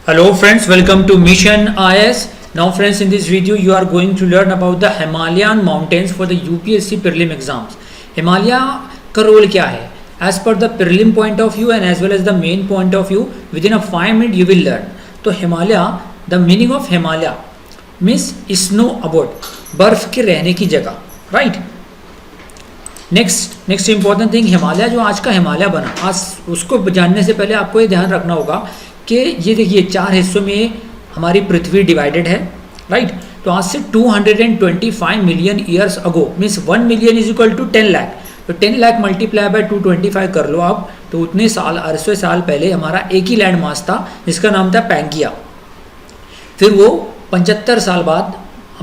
Hello friends, welcome to Mission IS. Now friends, in this video you are going to learn about the Himalayan mountains for the UPSC prelim exams. Himalaya का role क्या है? As per the prelim point of view and as well as the main point of view, within a 5 minute you will learn. तो Himalaya, the meaning of Himalaya means snow abode, बर्फ के रहने की जगह, right? Next important thing, Himalaya जो आज का हिमालय बना, आज उसको जानने से पहले आपको ये ध्यान रखना होगा कि ये देखिए 4 हिस्सों में हमारी पृथ्वी डिवाइडेड है, राइट? तो आज से 225 million years ago means 1 million is equal to 10 lakh, तो 10 लाख मल्टीप्लाई बाय 225 कर लो आप, तो उतने साल अरसों साल पहले हमारा एक ही लैंड मास था जिसका नाम था पैंगिया। फिर वो 75 साल बाद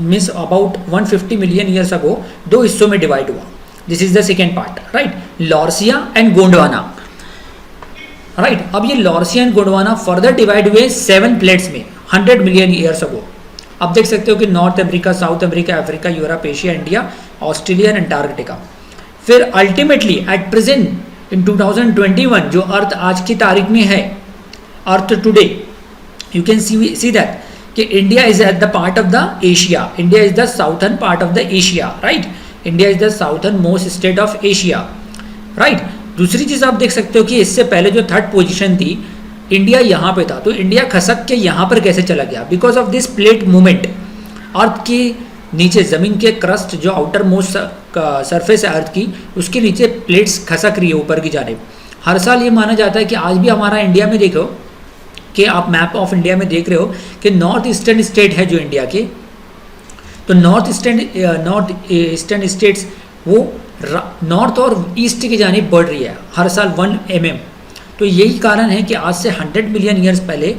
means about 150 million years ago 2 हिस्सों में डिवाइड हुआ। This is the second part, right? Laurasia and Gondwana, right? अब ये Laurasia and Gondwana further divide हुए 7 प्लेट्स में 100 मिलियन ईयर्स अगो। अब देख सकते हो कि North America, South America, Africa, Europe, Asia, India, Australia and Antarctica. फिर अल्टीमेटली एट प्रेजेंट इन 2021 जो अर्थ आज की तारीख में है, earth today, you can see that कि India is at the part of the Asia, India is the southern part of the Asia, right? India is the southernmost state of Asia, right? दूसरी चीज़ आप देख सकते हो कि इससे पहले जो थर्ड पोजीशन थी, इंडिया यहाँ पे था, तो इंडिया खसक के यहाँ पर कैसे चला गया? Because of this plate movement. Earth के नीचे ज़मीन के क्रस्ट जो आउटर मोस्ट सरफेस है अर्थ की, उसके नीचे प्लेट्स खसक रही है ऊपर की जानिब। हर साल ये माना जाता है कि आज भी हमारा इंडिया में देखो कि आप मैप ऑफ इंडिया में देख रहे हो कि नॉर्थ ईस्टर्न स्टेट है जो इंडिया के, तो नॉर्थ ईस्टर्न स्टेट्स वो नॉर्थ और ईस्ट की जानिब बढ़ रही है हर साल 1 mm। तो यही कारण है कि आज से 100 मिलियन ईयर्स पहले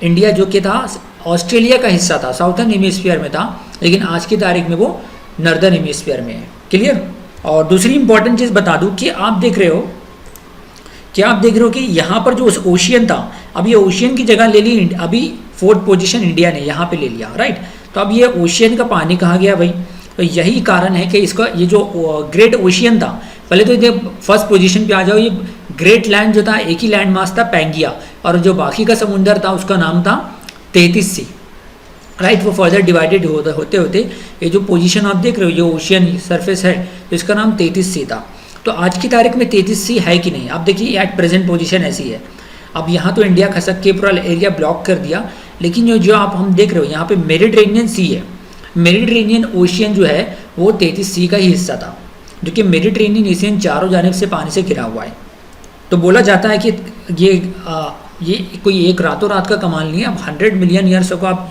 इंडिया जो कि था ऑस्ट्रेलिया का हिस्सा था, साउथर्न हेमिस्फीयर में था, लेकिन आज की तारीख में वो नॉर्दर्न हेमिस्फीयर में है। क्लियर? और दूसरी इंपॉर्टेंट चीज़ बता दूं कि आप देख रहे हो कि यहाँ पर जो ओशियन था, अब ये ओशियन की जगह ले ली, अभी 4th पोजीशन इंडिया ने यहाँ पे ले लिया, राइट? तो अब ये ओशियन का पानी कहाँ गया भाई? तो यही कारण है कि इसका ये जो ग्रेट ओशियन था, पहले तो ये फर्स्ट पोजीशन पे आ जाओ, ये ग्रेट लैंड जो था एक ही लैंड मास था पैंगिया, और जो बाकी का समुंदर था उसका नाम था 33 सी, राइट? वो फर्दर डिवाइडेड होते होते ये जो पोजीशन आप देख रहे हो, ये ओशियन सरफेस है, तो इसका नाम 33 सी था। तो आज की तारीख में 33 सी है कि नहीं? आप देखिए एट प्रेजेंट पोजीशन ऐसी है। अब यहाँ तो इंडिया खसक के पूरा एरिया ब्लॉक कर दिया, लेकिन जो आप हम देख रहे हो यहाँ पे मेडिटेरेनियन सी है, मेडिटेरेनियन ओशियन जो है वो 33 सी का ही हिस्सा था, जो कि मेडिटेरेनियन ओशियन चारों जानिब से पानी से घिरा हुआ है। तो बोला जाता है कि ये कोई एक रातों रात का कमाल नहीं है। अब 100 मिलियन ईयर्स को आप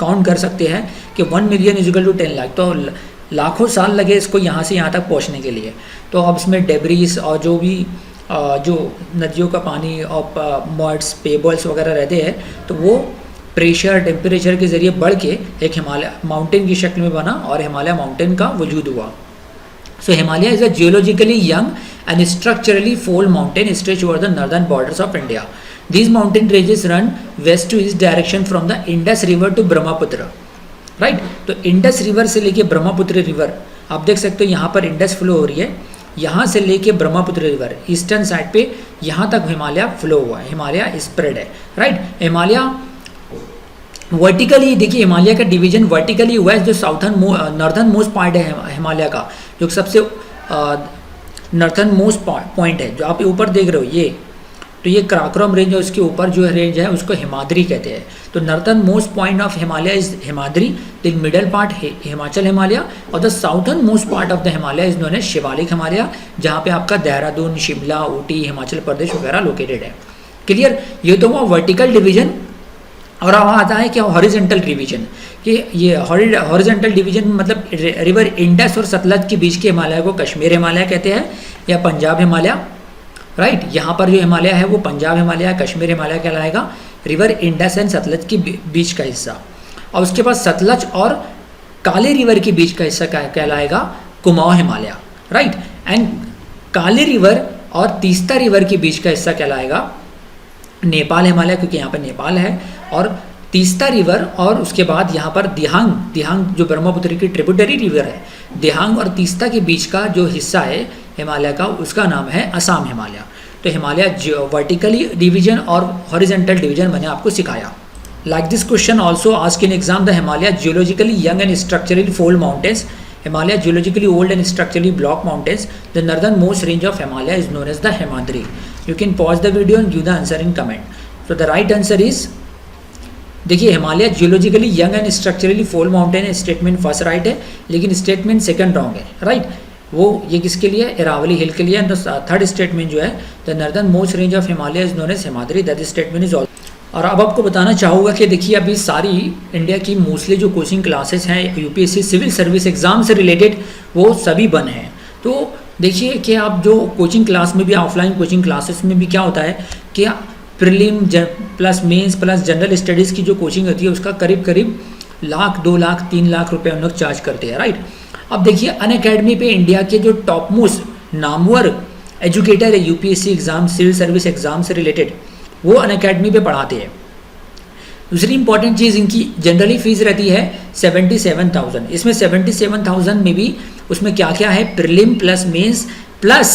काउंट कर सकते हैं कि 1 million is equal to 10 lakh, तो लाखों साल लगे इसको यहाँ से यहाँ तक पहुँचने के लिए। तो अब इसमें डेब्रीज और जो भी जो नदियों का पानी और मड्स, पेबल्स वगैरह रहते हैं, तो वो प्रेशर, टेम्परेचर के ज़रिए बढ़ के एक हिमालय माउंटेन की शक्ल में बना और हिमालय माउंटेन का वजूद हुआ। So Himalaya is a geologically young and structurally fold mountain stretch over the northern borders of India. These mountain ranges run west to east direction from the Indus river to Brahmaputra, right? तो Indus river से लेके Brahmaputra river आप देख सकते हो, यहाँ पर Indus flow हो रही है, यहाँ से लेके ब्रह्मपुत्र रिवर ईस्टर्न साइड पे यहाँ तक हिमालय फ्लो हुआ है, हिमालय स्प्रेड है, राइट? हिमालय वर्टिकली, देखिए हिमालय का डिवीजन वर्टिकली हुआ है, जो नॉर्दर्न मोस्ट पॉइंट है हिमालय का, जो सबसे नॉर्थर्न मोस्ट पॉइंट है जो आप ऊपर देख रहे हो, ये तो ये कराकोरम रेंज है, उसके ऊपर जो रेंज है उसको हिमाद्री कहते हैं। तो northernmost point of Himalaya is Himadri, the middle part Himachal Himalaya, और the southernmost part of the Himalaya is known as Shivalik Himalaya, जहाँ पे आपका देहरादून, शिमला, ऊटी, हिमाचल प्रदेश वगैरह लोकेटेड है। क्लियर? ये तो हुआ वर्टिकल डिवीजन। और अब आता है क्या हॉरिजेंटल डिवीजन, कि ये हॉरिजेंटल डिवीजन मतलब रिवर इंडस और सतलज के बीच के हिमालय को कश्मीर हिमालय कहते हैं या पंजाब हिमालय, राइट? यहाँ पर जो हिमालय है वो पंजाब हिमालय, कश्मीर हिमालय कहलाएगा, रिवर इंडस एंड सतलज के बीच का हिस्सा। और उसके बाद सतलज और काले रिवर के बीच का हिस्सा कहलाएगा कुमाऊं हिमालय, राइट? एंड काले रिवर और तीस्ता रिवर के बीच का हिस्सा कहलाएगा नेपाल हिमालय, क्योंकि यहाँ पर नेपाल है, और तीस्ता रिवर, और उसके बाद यहाँ पर दिहांग जो ब्रह्मपुत्र की ट्रिब्यूटरी रिवर है, दिहांग और तीस्ता के बीच का जो हिस्सा है हिमालय का, उसका नाम है असम हिमालय। तो हिमालय वर्टिकली डिवीजन और हॉरिजेंटल डिवीजन मैंने आपको सिखाया। Like this question also ask in exam, the Himalaya geologically young and structurally fold mountains, Himalaya geologically old and structurally block mountains. The northernmost range of Himalaya is known as the Himadri. You can pause the video and give the answer in comment. So the right answer is, देखिए Himalaya geologically young and structurally fold mountain statement first right है, लेकिन statement second wrong है, right. वो ये किसके लिए, इरावली हिल के लिए। एंड थर्ड स्टेटमेंट जो है, the northernmost range of Himalaya is known as Himadri, that statement is all. और अब आपको बताना चाहूँगा कि देखिए अभी सारी इंडिया की मोस्टली जो कोचिंग क्लासेस हैं यूपीएससी सिविल सर्विस एग्जाम से रिलेटेड वो सभी बंद हैं। तो देखिए कि आप जो कोचिंग क्लास में भी, ऑफलाइन कोचिंग क्लासेस में भी क्या होता है कि prelim plus mains plus general studies की जो कोचिंग होती है उसका करीब करीब लाख 2 लाख 3 लाख रुपए हम लोग चार्ज करते हैं, राइट। अब देखिए अनअकैडमी पे इंडिया के जो टॉप मोस्ट नामवर एजुकेटर है UPSC exam civil service exam से रिलेटेड, वो अनअकैडमी पे पढ़ाते हैं। दूसरी इंपॉर्टेंट चीज़, इनकी जनरली फीस रहती है 77,000। इसमें 77,000 में भी उसमें क्या क्या है, prelim plus mains plus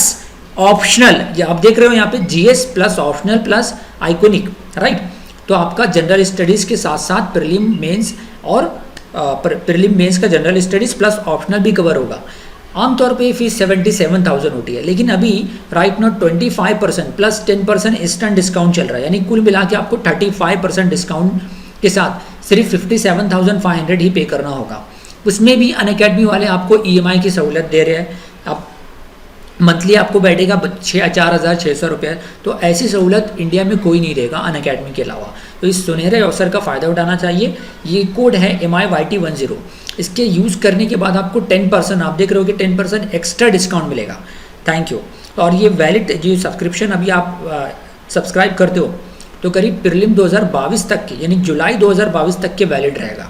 optional, ये आप देख रहे हो यहाँ पे GS plus optional plus iconic, right. तो आपका जनरल स्टडीज़ के साथ साथ प्रीलिम मेंस और प्रीलिम मेंस का जनरल स्टडीज़ प्लस ऑप्शनल भी कवर होगा। आमतौर पे फीस 77,000 होती है, लेकिन अभी right now 25% plus 10% instant discount चल रहा है, यानी कुल मिला के आपको 35% डिस्काउंट के साथ सिर्फ 57,500 ही पे करना होगा। उसमें भी अनअकैडमी वाले आपको ईएमआई की सहूलत दे रहे हैं, आप मंथली आपको बैठेगा 4,600 रुपये। तो ऐसी सहूलत इंडिया में कोई नहीं रहेगा अनअकैडमी के अलावा, तो इस सुनहरे अवसर का फ़ायदा उठाना चाहिए। ये कोड है MIYT10, इसके यूज़ करने के बाद आपको 10%, आप देख रहे हो कि 10% एक्स्ट्रा डिस्काउंट मिलेगा। Thank you. और ये वैलिड जो सब्सक्रिप्शन अभी आप सब्सक्राइब करते हो तो करीब प्रीलिम 2022 तक के, यानी जुलाई 2022 तक के वैलिड रहेगा।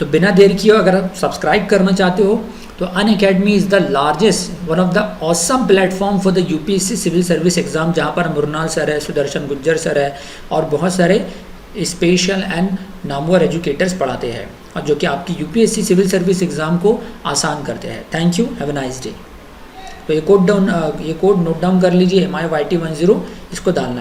तो बिना देर किए अगर आप सब्सक्राइब करना चाहते हो तो Unacademy is the largest, one of the awesome platform for the UPSC civil service exam, जहाँ पर मुरनाल सर है, सुदर्शन गुज्जर सर है और बहुत सारे स्पेशल एंड नामवर एजुकेटर्स पढ़ाते हैं, और जो कि आपकी यूपीएससी सिविल सर्विस एग्ज़ाम को आसान करते हैं। Thank you, have a nice day. तो ये कोड नोट डाउन कर लीजिए, MIYT10, इसको डालना है।